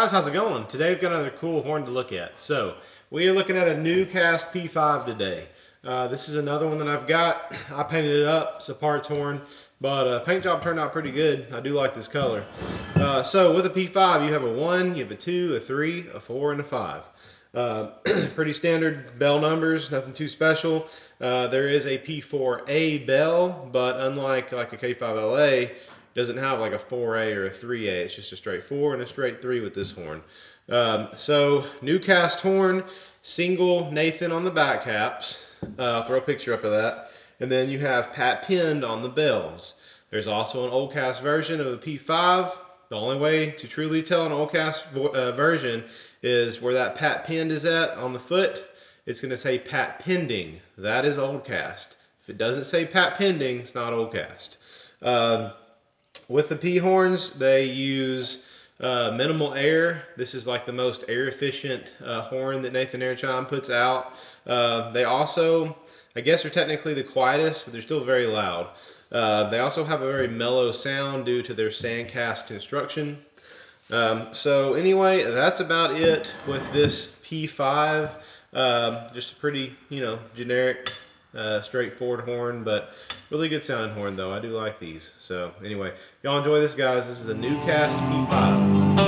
Guys, how's it going? Today we've got another cool horn to look at. So we are looking at a new cast P5 today. This is another one that I've got. I painted it up. It's a parts horn, but paint job turned out pretty good. I do like this color. So with a P5, you have a 1, you have a 2, a 3, a 4, and a 5. Pretty standard bell numbers, nothing too special. There is a P4A bell, but unlike like a K5LA, doesn't have like a 4A or a 3A. It's just a straight 4 and a straight 3 with this horn. So new cast horn, single Nathan on the back caps. I'll throw a picture up of that. And then you have pat pinned on the bells. There's also an old cast version of a P5. The only way to truly tell an old cast version is where that pat pinned is at on the foot. It's going to say pat pending. That is old cast. If it doesn't say pat pending, it's not old cast. With the P horns, they use minimal air. This is like the most air efficient horn that Nathan Airchime puts out. They also, I guess, are technically the quietest, but they're still very loud. They also have a very mellow sound due to their sandcast construction. So anyway, that's about it with this P5. Just a pretty, generic, straightforward horn, but really good sounding horn though. I do like these. So anyway, y'all enjoy this, guys. This is a new cast P5.